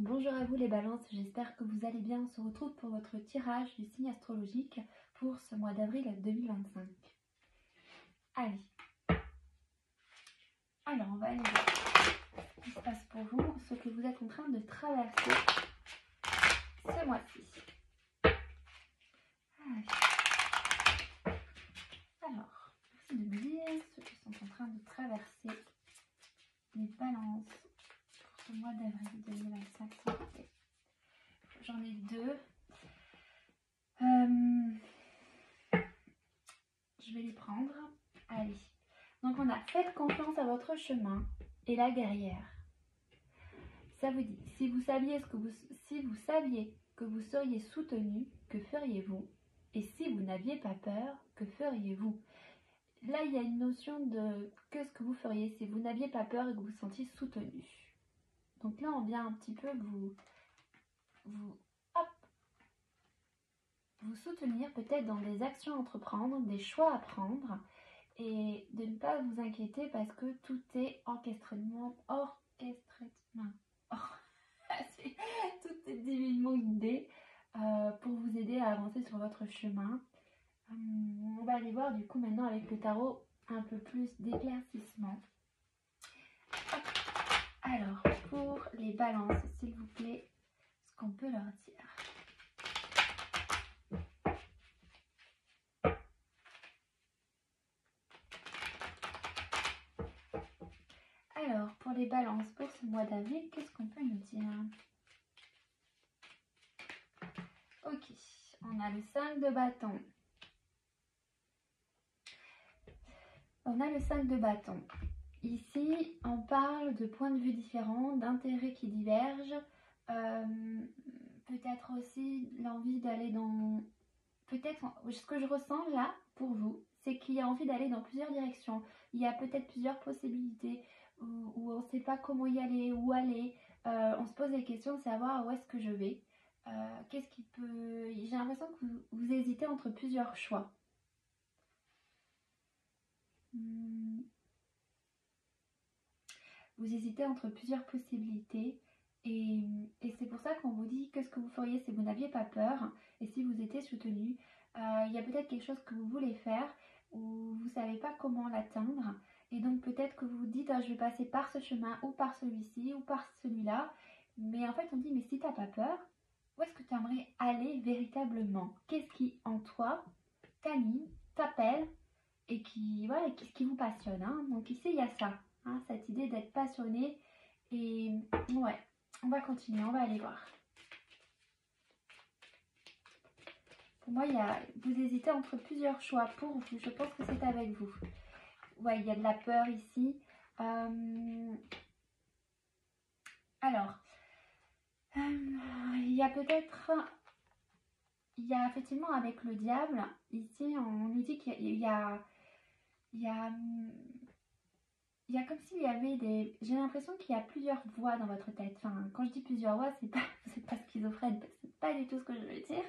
Bonjour à vous les balances, j'espère que vous allez bien. On se retrouve pour votre tirage du signe astrologique pour ce mois d'avril 2025. Allez, alors on va aller voir ce qui se passe pour vous, ce que vous êtes en train de traverser ce mois-ci. Alors, merci de me dire ceux qui sont en train de traverser les balances pour ce mois d'avril 2025. J'en ai deux. Je vais les prendre. Allez. Donc on a faites confiance à votre chemin et la guerrière. Ça vous dit, si vous saviez que vous seriez soutenu, que feriez-vous? Et si vous n'aviez pas peur, que feriez-vous? Là, il y a une notion de qu'est-ce que vous feriez si vous n'aviez pas peur et que vous vous sentiez soutenu. Donc là, on vient un petit peu vous soutenir peut-être dans des actions à entreprendre, des choix à prendre et de ne pas vous inquiéter parce que tout est tout est divinement guidé pour vous aider à avancer sur votre chemin. On va aller voir du coup maintenant avec le tarot un peu plus d'éclaircissement. Alors pour les balances, s'il vous plaît, ce qu'on peut leur dire. Alors, pour les balances, pour ce mois d'avril, qu'est-ce qu'on peut nous dire? Ok, on a le 5 de bâton. On a le 5 de bâton. Ici, on parle de points de vue différents, d'intérêts qui divergent. Peut-être aussi l'envie d'aller dans... ce que je ressens là, pour vous, c'est qu'il y a envie d'aller dans plusieurs directions. Il y a peut-être plusieurs possibilités où on ne sait pas comment y aller, où aller. On se pose des questions de savoir où est-ce que je vais. Qu'est-ce qui peut... J'ai l'impression que vous hésitez entre plusieurs choix. Vous hésitez entre plusieurs possibilités. Et c'est pour ça qu'on vous dit qu'est-ce que vous feriez si vous n'aviez pas peur et si vous étiez soutenu. Il y a peut-être quelque chose que vous voulez faire ou vous ne savez pas comment l'atteindre. Et donc peut-être que vous vous dites je vais passer par ce chemin ou par celui-ci ou par celui-là. Mais en fait on dit mais si tu n'as pas peur, où est-ce que tu aimerais aller véritablement? Qu'est-ce qui en toi t'anime, t'appelle et qui vous passionne hein? Donc ici il y a ça, hein, cette idée d'être passionné. Et ouais, on va continuer, on va aller voir. Pour moi, vous hésitez entre plusieurs choix pour vous. Je pense que c'est avec vous. Ouais, il y a de la peur ici. Alors, il y a peut-être... Il y a effectivement avec le diable, ici, on nous dit qu'il y a comme s'il y avait des... J'ai l'impression qu'il y a plusieurs voix dans votre tête. Enfin, quand je dis plusieurs voix, c'est pas schizophrène, c'est pas du tout ce que je veux dire.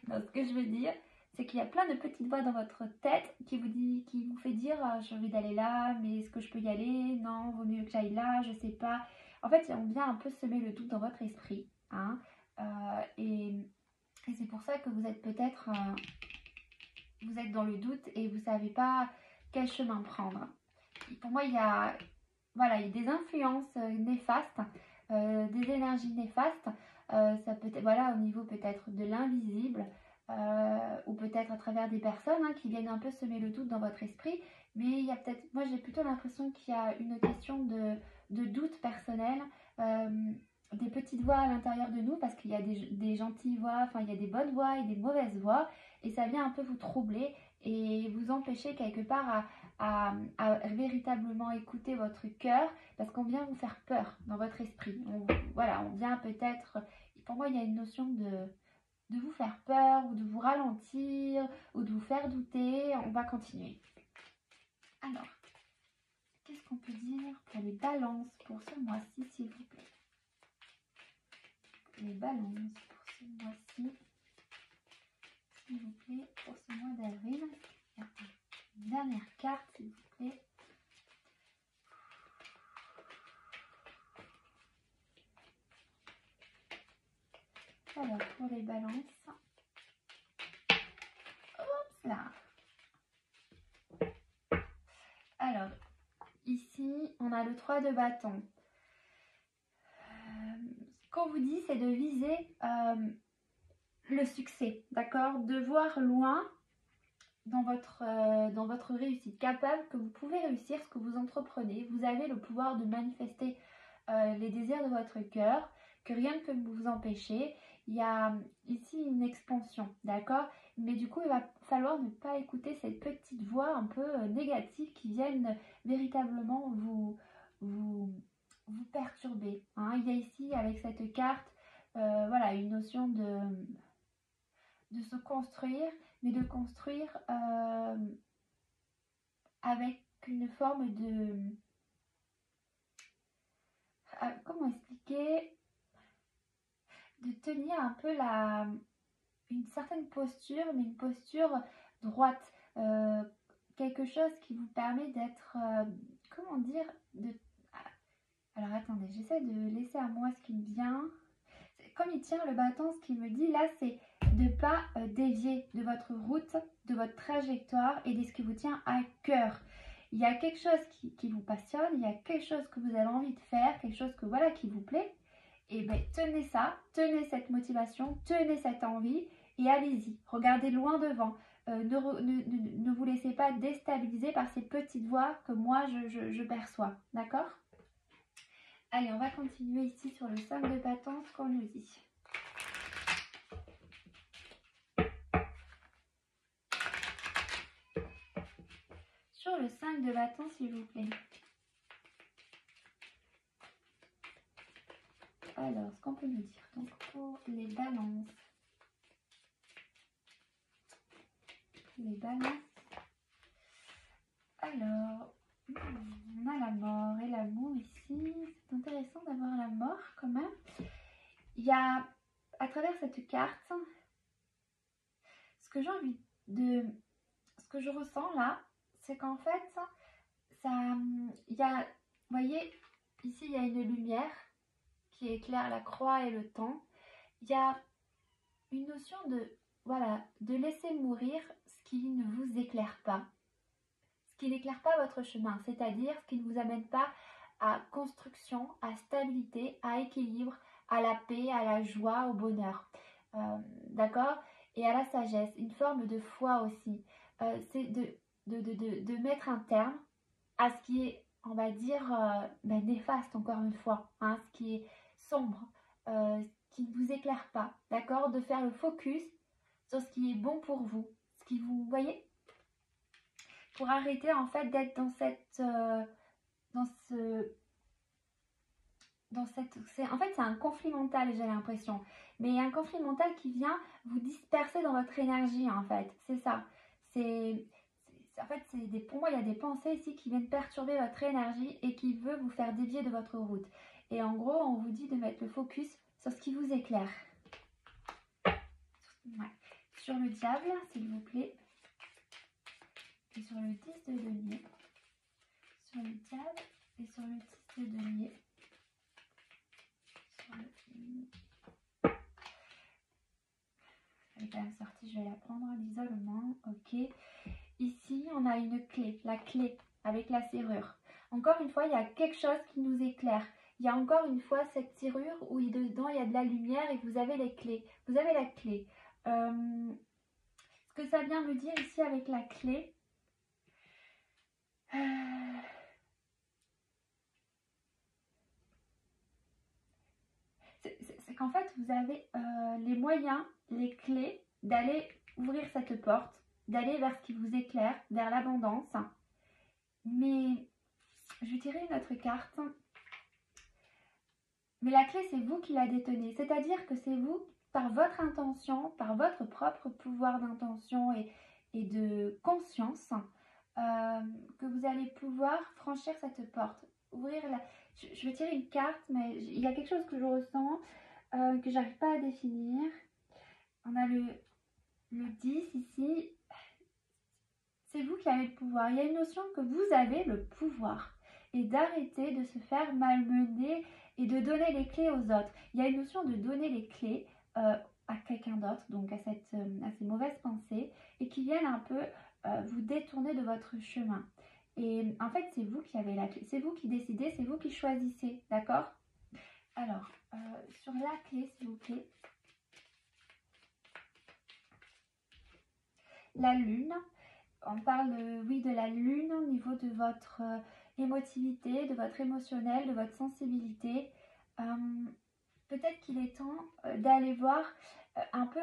Non, ce que je veux dire, c'est qu'il y a plein de petites voix dans votre tête qui vous fait dire j'ai envie d'aller là, mais est-ce que je peux y aller? Non, vaut mieux que j'aille là, je sais pas. En fait, on vient un peu semer le doute dans votre esprit. Hein, et c'est pour ça que vous êtes peut-être... vous êtes dans le doute et vous savez pas quel chemin prendre. Pour moi, il y a des influences néfastes, des énergies néfastes. Ça peut être, au niveau peut-être de l'invisible ou peut-être à travers des personnes qui viennent un peu semer le doute dans votre esprit. Mais il y a peut-être, moi j'ai plutôt l'impression qu'il y a une question de doute personnel, des petites voix à l'intérieur de nous parce qu'il y a des gentilles voix, il y a des bonnes voix et des mauvaises voix et ça vient un peu vous troubler et vous empêcher quelque part à véritablement écouter votre cœur parce qu'on vient vous faire peur dans votre esprit. On vient peut-être, pour moi il y a une notion de vous faire peur ou de vous ralentir ou de vous faire douter. On va continuer. Alors, qu'est-ce qu'on peut dire pour les balances pour ce mois-ci s'il vous plaît? Les balances pour ce mois-ci, s'il vous plaît, pour ce mois d'avril. Une dernière carte, s'il vous plaît. Alors, pour les balances, hop là. Alors, ici, on a le 3 de bâton. Ce qu'on vous dit, c'est de viser le succès, d'accord? De voir loin dans votre réussite, capable que vous pouvez réussir ce que vous entreprenez. Vous avez le pouvoir de manifester les désirs de votre cœur, que rien ne peut vous empêcher. Il y a ici une expansion, d'accord? Mais du coup, il va falloir ne pas écouter cette petite voix un peu négative qui viennent véritablement vous perturber. Hein. Il y a ici, avec cette carte, voilà, une notion de se construire, mais de construire avec une forme de... comment expliquer? De tenir un peu une certaine posture, mais une posture droite. Quelque chose qui vous permet d'être... comment dire? Alors attendez, j'essaie de laisser à moi ce qui me vient. Comme il tient le bâton, ce qu'il me dit là, c'est de ne pas dévier de votre route, de votre trajectoire et de ce qui vous tient à cœur. Il y a quelque chose qui vous passionne, il y a quelque chose que vous avez envie de faire, quelque chose que voilà qui vous plaît. Et bien tenez ça, tenez cette motivation, tenez cette envie et allez-y. Regardez loin devant. Ne vous laissez pas déstabiliser par ces petites voix que moi je perçois. D'accord ? Allez, on va continuer ici sur le 5 de bâton, ce qu'on nous dit. Sur le 5 de bâton, s'il vous plaît. Alors, ce qu'on peut nous dire. Donc, pour les balances. Les balances. Alors, on a la mort et l'amour ici. C'est intéressant d'avoir la mort quand même. Il y a, à travers cette carte, ce que j'ai envie de... Ce que je ressens là, c'est qu'en fait, il y a, vous voyez, ici il y a une lumière qui éclaire la croix et le temps. Il y a une notion de, voilà, de laisser mourir ce qui ne vous éclaire pas. Ce qui n'éclaire pas votre chemin, c'est-à-dire ce qui ne vous amène pas à construction, à stabilité, à équilibre, à la paix, à la joie, au bonheur. D'accord? Et à la sagesse, une forme de foi aussi. C'est de mettre un terme à ce qui est, on va dire, néfaste encore une fois, hein, ce qui est sombre, ce qui ne vous éclaire pas, d'accord? De faire le focus sur ce qui est bon pour vous, ce qui vous, voyez? Pour arrêter en fait d'être dans en fait c'est un conflit mental, j'ai l'impression, mais un conflit mental qui vient vous disperser dans votre énergie en fait, c'est ça, en fait pour moi il y a des pensées ici qui viennent perturber votre énergie et qui veulent vous faire dévier de votre route, et en gros on vous dit de mettre le focus sur ce qui vous éclaire. Ouais. Sur le diable s'il vous plaît, et sur le 10 de denier, sur le diable et sur le 10 de denier. Elle est quand même sortie, je vais la prendre, l'isolement, ok. Ici, on a une clé, la clé avec la serrure. Encore une fois, il y a quelque chose qui nous éclaire. Il y a encore une fois cette serrure où dedans, il y a de la lumière et vous avez les clés. Vous avez la clé. Ce que ça vient me dire ici avec la clé, c'est qu'en fait, vous avez les moyens, les clés d'aller ouvrir cette porte, d'aller vers ce qui vous éclaire, vers l'abondance. Mais je vais tirer une autre carte. Mais la clé, c'est vous qui la détenez. C'est-à-dire que c'est vous, par votre intention, par votre propre pouvoir d'intention et de conscience, que vous allez pouvoir franchir cette porte. Ouvrir la... Je vais tirer une carte, mais il y a quelque chose que je ressens, que j'arrive pas à définir. On a le 10 ici. C'est vous qui avez le pouvoir. Il y a une notion que vous avez le pouvoir. Et d'arrêter de se faire malmener et de donner les clés aux autres. Il y a une notion de donner les clés à quelqu'un d'autre, donc à ces mauvaises pensées, et qui viennent un peu vous détourner de votre chemin. Et en fait, c'est vous qui avez la clé, c'est vous qui décidez, c'est vous qui choisissez, d'accord? Alors, sur la clé, s'il vous plaît, la lune, on parle, oui, de la lune au niveau de votre émotivité, de votre émotionnel, de votre sensibilité. Peut-être qu'il est temps d'aller voir un peu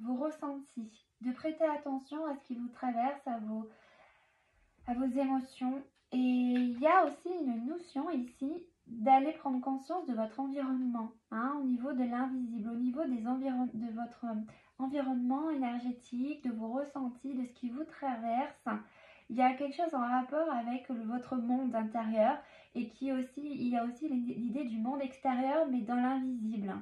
vos ressentis, de prêter attention à ce qui vous traverse, à vos émotions. Et il y a aussi une notion ici d'aller prendre conscience de votre environnement, hein, au niveau de l'invisible, au niveau de votre environnement énergétique, de vos ressentis, de ce qui vous traverse. Il y a quelque chose en rapport avec votre monde intérieur et il y a aussi l'idée du monde extérieur, mais dans l'invisible.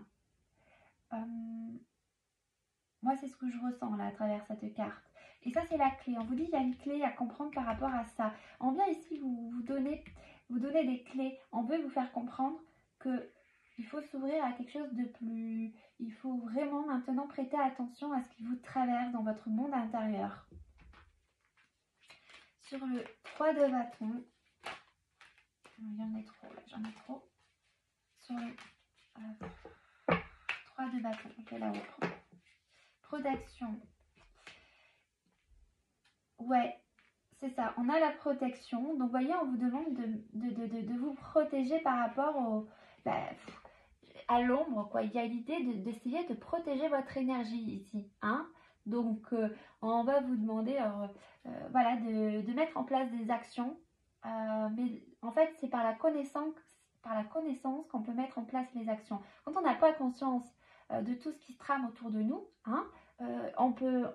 Moi, c'est ce que je ressens là à travers cette carte. Et ça, c'est la clé. On vous dit qu'il y a une clé à comprendre par rapport à ça. On vient ici vous donner des clés. On veut vous faire comprendre qu'il faut s'ouvrir à quelque chose de plus... Il faut vraiment maintenant prêter attention à ce qui vous traverse dans votre monde intérieur. Sur le 3 de bâton, j'en ai trop là, j'en ai trop. Sur le 3 de bâton, je vais la reprendre. Protection. Ouais, c'est ça, on a la protection. Donc, vous voyez, on vous demande de vous protéger par rapport à l'ombre, quoi. Il y a l'idée d'essayer de protéger votre énergie ici, hein. Donc, on va vous demander, voilà, de mettre en place des actions. Mais en fait, c'est par la connaissance qu'on peut mettre en place les actions. Quand on n'a pas conscience de tout ce qui se trame autour de nous, hein, on peut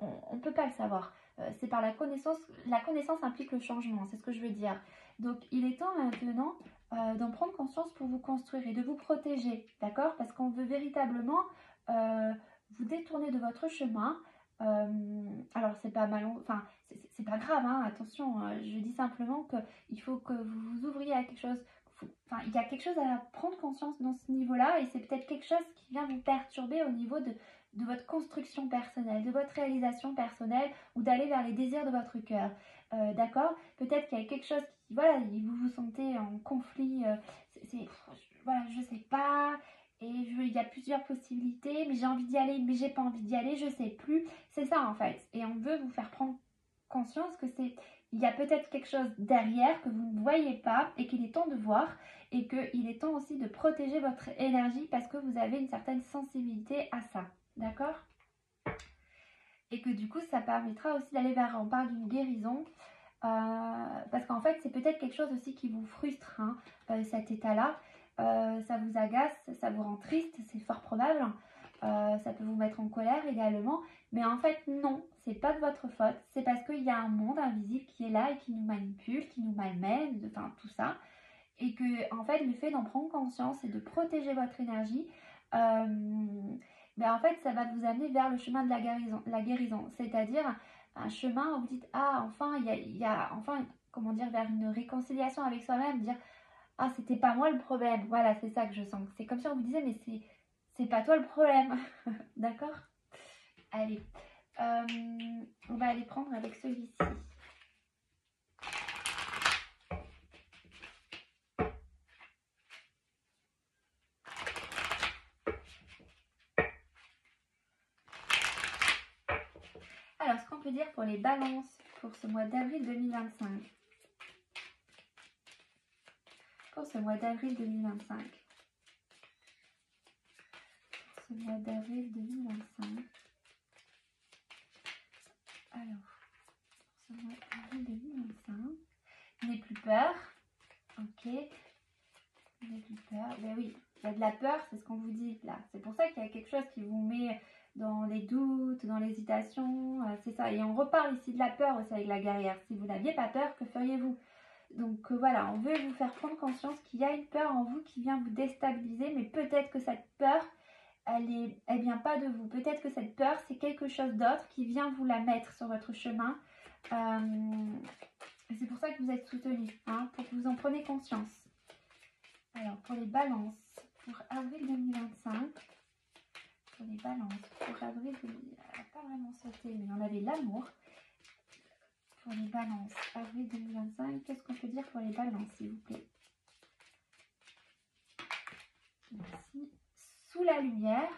pas le savoir. C'est par la connaissance. La connaissance implique le changement, c'est ce que je veux dire. Donc, il est temps maintenant d'en prendre conscience pour vous construire et de vous protéger, d'accord? Parce qu'on veut véritablement vous détourner de votre chemin. Alors, c'est pas mal, enfin, c'est pas grave, hein, attention, je dis simplement qu'il faut que vous vous ouvriez à quelque chose. Enfin, il y a quelque chose à prendre conscience dans ce niveau-là et c'est peut-être quelque chose qui vient vous perturber au niveau de votre construction personnelle, de votre réalisation personnelle ou d'aller vers les désirs de votre cœur. D'accord? Peut-être qu'il y a quelque chose qui, voilà, vous vous sentez en conflit, voilà, je sais pas, et il y a plusieurs possibilités, mais j'ai envie d'y aller, mais j'ai pas envie d'y aller, je sais plus. C'est ça en fait. Et on veut vous faire prendre conscience que il y a peut-être quelque chose derrière que vous ne voyez pas et qu'il est temps de voir et qu'il est temps aussi de protéger votre énergie parce que vous avez une certaine sensibilité à ça. D'accord? Et que du coup, ça permettra aussi d'aller vers, on parle d'une guérison, parce qu'en fait, c'est peut-être quelque chose aussi qui vous frustre, hein, cet état-là. Ça vous agace, ça vous rend triste, c'est fort probable. Ça peut vous mettre en colère également. Mais en fait, non, c'est pas de votre faute. C'est parce qu'il y a un monde invisible qui est là et qui nous manipule, qui nous malmène, enfin tout ça. Et que, en fait, le fait d'en prendre conscience et de protéger votre énergie, en fait, ça va vous amener vers le chemin de la guérison. C'est-à-dire un chemin où vous dites, ah, enfin, il y a enfin, comment dire, vers une réconciliation avec soi-même, dire, ah, c'était pas moi le problème. Voilà, c'est ça que je sens. C'est comme si on vous disait, mais c'est pas toi le problème. D'accord? Allez, on va aller prendre avec celui-ci. Alors, ce qu'on peut dire pour les balances pour ce mois d'avril 2025. Pour ce mois d'avril 2025. Pour ce mois d'avril 2025. Alors, pour ce mois d'avril 2025. N'aie plus peur. Ok. N'aie plus peur. Ben oui, il y a de la peur, c'est ce qu'on vous dit là. C'est pour ça qu'il y a quelque chose qui vous met dans les doutes, dans l'hésitation, c'est ça. Et on reparle ici de la peur aussi avec la guerrière. Si vous n'aviez pas peur, que feriez-vous? Donc voilà, on veut vous faire prendre conscience qu'il y a une peur en vous qui vient vous déstabiliser, mais peut-être que cette peur, elle vient pas de vous. Peut-être que cette peur, c'est quelque chose d'autre qui vient vous la mettre sur votre chemin. C'est pour ça que vous êtes soutenu, hein, pour que vous en preniez conscience. Alors, pour les balances, pour avril 2025, pour les balances pour avril, elle n'a pas vraiment sauté, mais on avait l'amour. Pour les balances, avril 2025, qu'est-ce qu'on peut dire pour les balances, s'il vous plaît? Merci. Sous la lumière.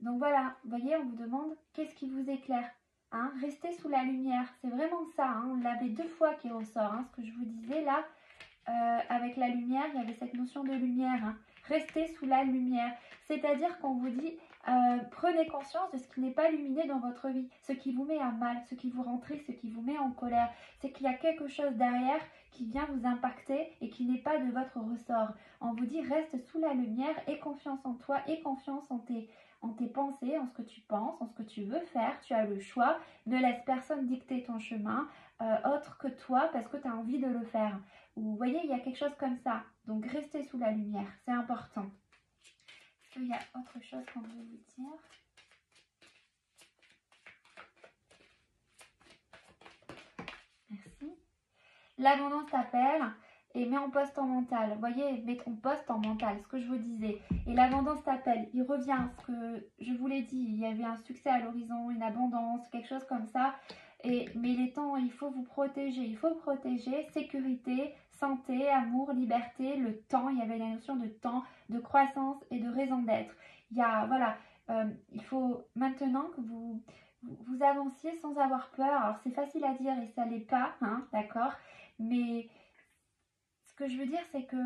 Donc voilà, vous voyez, on vous demande qu'est-ce qui vous éclaire. Hein, restez sous la lumière, c'est vraiment ça. Hein, on l'avait 2 fois qui ressort. Hein, ce que je vous disais là, avec la lumière, il y avait cette notion de lumière. Hein. Restez sous la lumière. C'est-à-dire qu'on vous dit, prenez conscience de ce qui n'est pas luminé dans votre vie, ce qui vous met à mal, ce qui vous rend triste, ce qui vous met en colère. C'est qu'il y a quelque chose derrière qui vient vous impacter et qui n'est pas de votre ressort. On vous dit, reste sous la lumière, aie confiance en toi, aie confiance en tes pensées, en ce que tu penses, en ce que tu veux faire. Tu as le choix. Ne laisse personne dicter ton chemin autre que toi parce que tu as envie de le faire. Vous voyez, il y a quelque chose comme ça. Donc, restez sous la lumière. C'est important. Est-ce qu'il y a autre chose qu'on veut vous dire? Merci. L'abondance t'appelle et mets en poste en mental. Vous voyez, mets ton poste en mental, ce que je vous disais. Et l'abondance t'appelle. Il revient, ce que je vous l'ai dit. Il y avait un succès à l'horizon, une abondance, quelque chose comme ça. Mais il est temps, il faut vous protéger. Il faut protéger, sécurité, santé, amour, liberté, le temps. Il y avait la notion de temps, de croissance et de raison d'être. Il y a, voilà, il faut maintenant que vous avanciez sans avoir peur. Alors c'est facile à dire et ça l'est pas, hein, d'accord? Mais ce que je veux dire, c'est que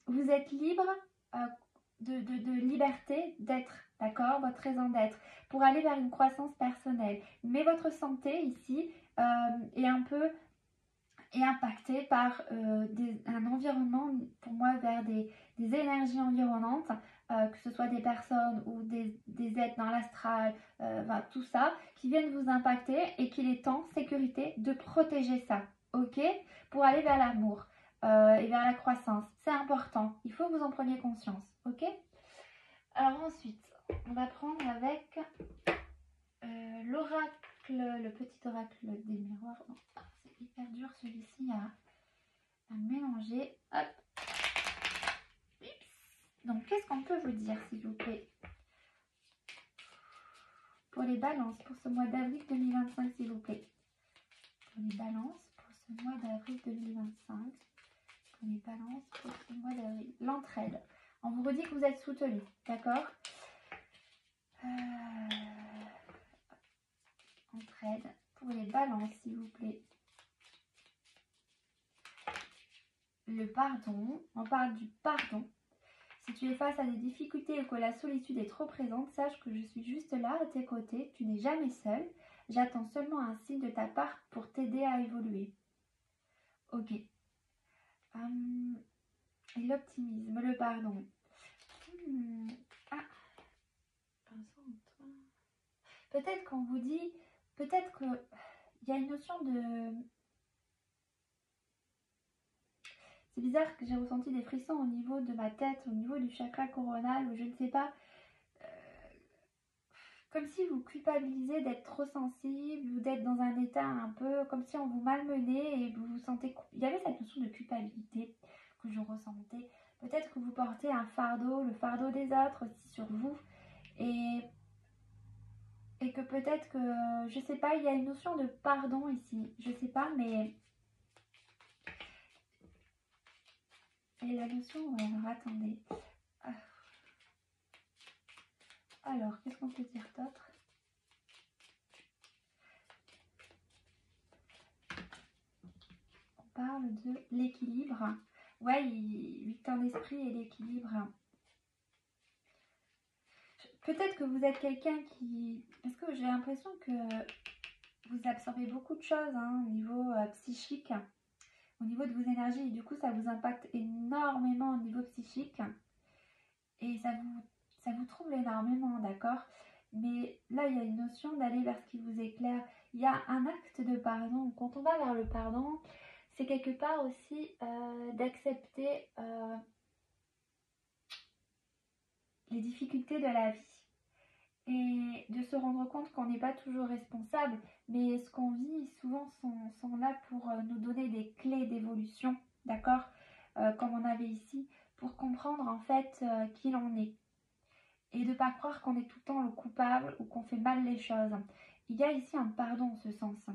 vous êtes libre de liberté d'être, d'accord? Votre raison d'être, pour aller vers une croissance personnelle. Mais votre santé ici est un peu impactée par un environnement, pour moi, vers des énergies environnantes, que ce soit des personnes ou des êtres dans l'astral, tout ça, qui viennent vous impacter et qu'il est temps, sécurité, de protéger ça, ok? Pour aller vers l'amour et vers la croissance. C'est important, il faut que vous en preniez conscience, ok? Alors ensuite, on va prendre avec l'oracle, le petit oracle des miroirs. Oh, c'est hyper dur celui-ci à mélanger. Hop. Donc, qu'est-ce qu'on peut vous dire, s'il vous plaît? Pour les balances, pour ce mois d'avril 2025, s'il vous plaît. Pour les balances, pour ce mois d'avril 2025. Pour les balances, pour ce mois d'avril. L'entraide. On vous redit que vous êtes soutenu, d'accord? Entraide. Pour les balances, s'il vous plaît. Le pardon. On parle du pardon. Si tu es face à des difficultés ou que la solitude est trop présente, sache que je suis juste là à tes côtés. Tu n'es jamais seul. J'attends seulement un signe de ta part pour t'aider à évoluer. Ok. Et l'optimisme, le pardon. Peut-être qu'on vous dit, peut-être qu'il y a une notion de... C'est bizarre que j'ai ressenti des frissons au niveau de ma tête, au niveau du chakra coronal, ou je ne sais pas. Comme si vous culpabilisez d'être trop sensible ou d'être dans un état un peu comme si on vous malmenait et vous vous sentez... Il y avait cette notion de culpabilité que je ressentais. Peut-être que vous portez un fardeau, le fardeau des autres aussi sur vous. Et que peut-être que, je sais pas, il y a une notion de pardon ici. Je sais pas, mais... Et la notion... Ouais, alors attendez. Alors, qu'est-ce qu'on peut dire d'autre? On parle de l'équilibre. Ouais, 8 ans d'esprit et l'équilibre. Peut-être que vous êtes quelqu'un qui... Parce que j'ai l'impression que vous absorbez beaucoup de choses au niveau psychique, au niveau de vos énergies. Et du coup, ça vous impacte énormément au niveau psychique. Et ça vous trouble énormément, d'accord? Mais là, il y a une notion d'aller vers ce qui vous éclaire. Il y a un acte de pardon. Quand on va vers le pardon, c'est quelque part aussi d'accepter les difficultés de la vie. Et de se rendre compte qu'on n'est pas toujours responsable, mais ce qu'on vit souvent sont là pour nous donner des clés d'évolution, d'accord? Comme on avait ici, pour comprendre en fait qui l'on est. et de ne pas croire qu'on est tout le temps le coupable ou qu'on fait mal les choses. Il y a ici un pardon en ce sens,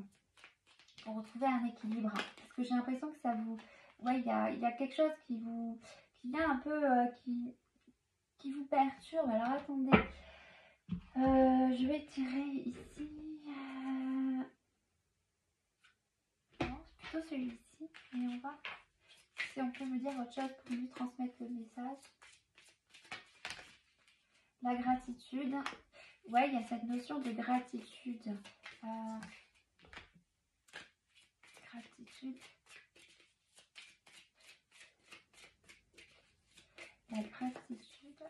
pour retrouver un équilibre. Parce que j'ai l'impression que ça vous... Ouais, il y a quelque chose qui vient un peu... qui vous perturbe. Alors attendez, je vais tirer ici. Non, c'est plutôt celui-ci. Et on va... Si on peut me dire autre chose pour lui transmettre le message. La gratitude. Ouais, il y a cette notion de gratitude. Gratitude. La gratitude.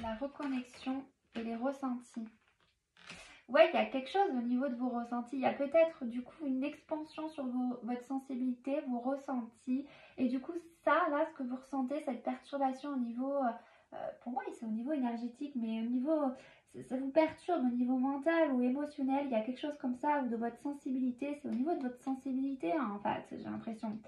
La reconnexion et les ressentis. Ouais, il y a quelque chose au niveau de vos ressentis. Il y a peut-être du coup une expansion sur votre sensibilité, vos ressentis. Et du coup, ça, là, ce que vous ressentez, cette perturbation au niveau... pour moi, c'est au niveau énergétique, mais au niveau... Ça vous perturbe au niveau mental ou émotionnel. Il y a quelque chose comme ça, ou de votre sensibilité. C'est au niveau de votre sensibilité, hein, en fait, j'ai l'impression.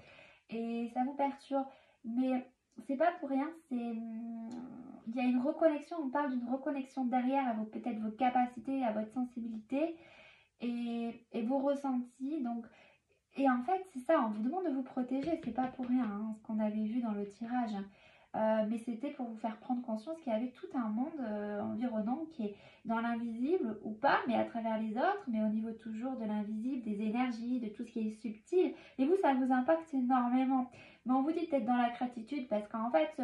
Et ça vous perturbe. Mais c'est pas pour rien, il y a une reconnexion, on parle d'une reconnexion derrière à peut-être vos capacités, à votre sensibilité et vos ressentis. Donc, et en fait, c'est ça, on vous demande de vous protéger, c'est pas pour rien, hein, ce qu'on avait vu dans le tirage. Mais c'était pour vous faire prendre conscience qu'il y avait tout un monde environnant qui est dans l'invisible ou pas, mais à travers les autres, mais au niveau toujours de l'invisible, des énergies, de tout ce qui est subtil. Et vous, ça vous impacte énormément. Mais on vous dit peut-être dans la gratitude parce qu'en fait,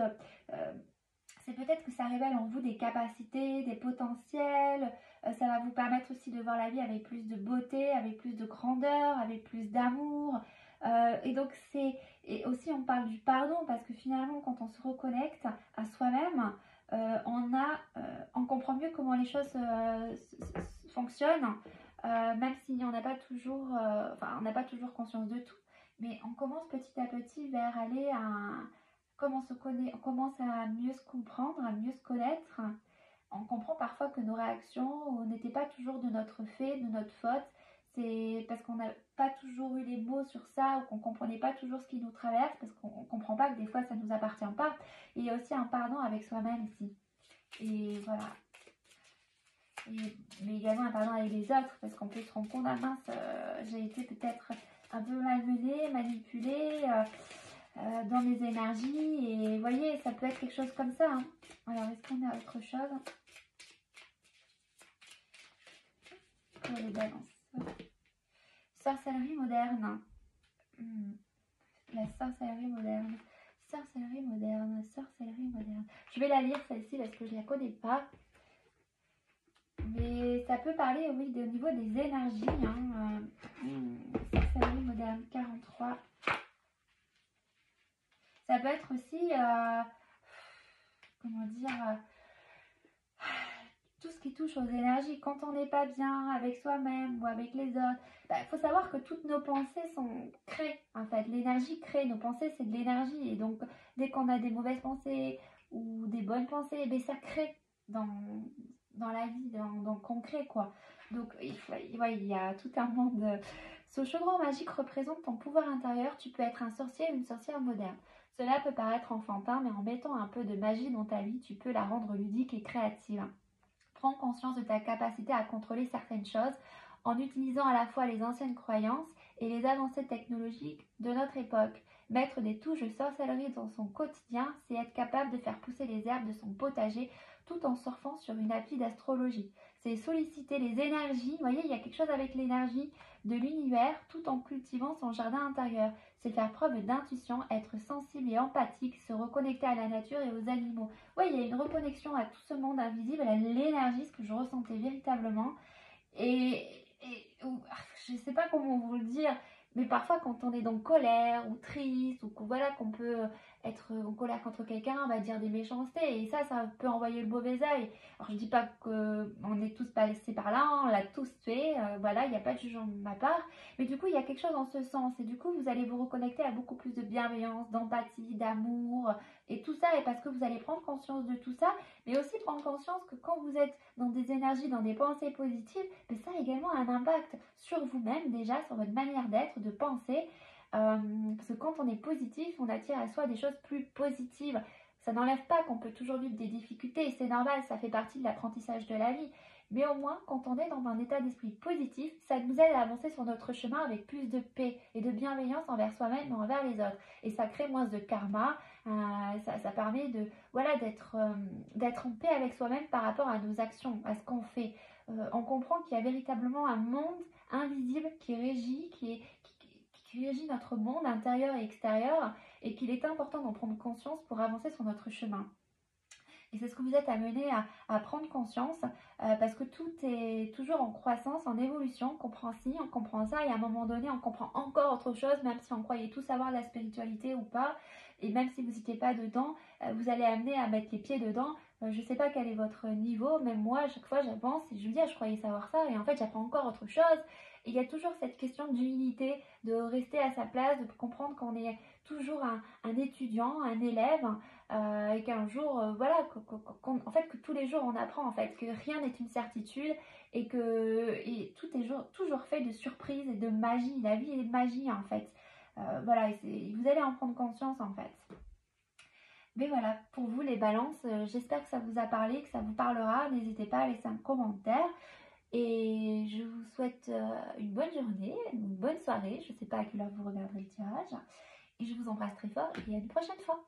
c'est peut-être que ça révèle en vous des capacités, des potentiels. Ça va vous permettre aussi de voir la vie avec plus de beauté, avec plus de grandeur, avec plus d'amour. Et donc et aussi on parle du pardon parce que finalement quand on se reconnecte à soi-même, on comprend mieux comment les choses fonctionnent, même si on n'a pas toujours, on n'a pas toujours conscience de tout. Mais on commence petit à petit vers aller on commence à mieux se comprendre, à mieux se connaître. On comprend parfois que nos réactions n'étaient pas toujours de notre fait, de notre faute. C'est parce qu'on n'a pas toujours eu les mots sur ça ou qu'on ne comprenait pas toujours ce qui nous traverse, parce qu'on ne comprend pas que des fois ça ne nous appartient pas. Et il y a aussi un pardon avec soi-même ici. Et voilà. Mais également un pardon avec les autres, parce qu'on peut se rendre compte, ah mince, j'ai été peut-être un peu malmenée, manipulée dans mes énergies. Et vous voyez, ça peut être quelque chose comme ça. Hein. Alors, est-ce qu'on a autre chose pour les balances? Sorcellerie moderne. La sorcellerie moderne. Sorcellerie moderne. Sorcellerie moderne. Je vais la lire celle-ci parce que je ne la connais pas. Mais ça peut parler, oui, au niveau des énergies. Hein. Sorcellerie moderne 43. Ça peut être aussi, comment dire, tout ce qui touche aux énergies. Quand on n'est pas bien avec soi-même ou avec les autres, il faut savoir que toutes nos pensées sont créées. En fait, l'énergie crée. Nos pensées, c'est de l'énergie. Et donc, dès qu'on a des mauvaises pensées ou des bonnes pensées, ça crée dans la vie, dans le concret, quoi. Donc, il y a tout un monde. Ce chaudron magique représente ton pouvoir intérieur. Tu peux être un sorcier ou une sorcière moderne. Cela peut paraître enfantin, mais en mettant un peu de magie dans ta vie, tu peux la rendre ludique et créative. Prends conscience de ta capacité à contrôler certaines choses en utilisant à la fois les anciennes croyances et les avancées technologiques de notre époque. Mettre des touches de sorcellerie dans son quotidien, c'est être capable de faire pousser les herbes de son potager tout en surfant sur une appli d'astrologie. C'est solliciter les énergies, vous voyez, il y a quelque chose avec l'énergie de l'univers tout en cultivant son jardin intérieur. C'est faire preuve d'intuition, être sensible et empathique, se reconnecter à la nature et aux animaux. Oui, il y a une reconnexion à tout ce monde invisible, à l'énergie, ce que je ressentais véritablement. Et je ne sais pas comment vous le dire, mais parfois quand on est dans colère ou triste ou qu'on peut être en colère contre quelqu'un, on va dire des méchancetés et ça peut envoyer le mauvais œil. Alors je dis pas qu'on est tous passés par là, on l'a tous fait, il n'y a pas de jugement de ma part, mais du coup il y a quelque chose en ce sens et du coup vous allez vous reconnecter à beaucoup plus de bienveillance, d'empathie, d'amour et tout ça, et parce que vous allez prendre conscience de tout ça, mais aussi prendre conscience que quand vous êtes dans des énergies, dans des pensées positives, ça a également un impact sur vous-même déjà, sur votre manière d'être, de penser. Parce que quand on est positif, on attire à soi des choses plus positives. Ça n'enlève pas qu'on peut toujours vivre des difficultés, c'est normal, ça fait partie de l'apprentissage de la vie. Mais au moins, quand on est dans un état d'esprit positif, ça nous aide à avancer sur notre chemin avec plus de paix et de bienveillance envers soi-même et envers les autres. Et ça crée moins de karma, ça permet de, voilà, d'être en paix avec soi-même par rapport à nos actions, à ce qu'on fait. On comprend qu'il y a véritablement un monde invisible qui régit, qui régit notre monde intérieur et extérieur, et qu'il est important d'en prendre conscience pour avancer sur notre chemin. Et c'est ce que vous êtes amené à prendre conscience parce que tout est toujours en croissance, en évolution. On comprend ci, on comprend ça et à un moment donné, on comprend encore autre chose, même si on croyait tout savoir de la spiritualité ou pas. Et même si vous n'étiez pas dedans, vous allez amener à mettre les pieds dedans. Je ne sais pas quel est votre niveau, mais moi, à chaque fois, j'avance et je me dis, ah, je croyais savoir ça et en fait, j'apprends encore autre chose. Et il y a toujours cette question d'humilité, de rester à sa place, de comprendre qu'on est toujours un étudiant, un élève, et qu'un jour, voilà, en fait, que tous les jours on apprend, en fait, que rien n'est une certitude et que tout est toujours fait de surprises et de magie. La vie est magie, en fait. Voilà, et vous allez en prendre conscience, en fait. Mais voilà, pour vous les balances, j'espère que ça vous a parlé, que ça vous parlera. N'hésitez pas à laisser un commentaire. Et je vous souhaite une bonne journée, une bonne soirée. Je ne sais pas à quelle heure vous regarderez le tirage. Et je vous embrasse très fort et à une prochaine fois.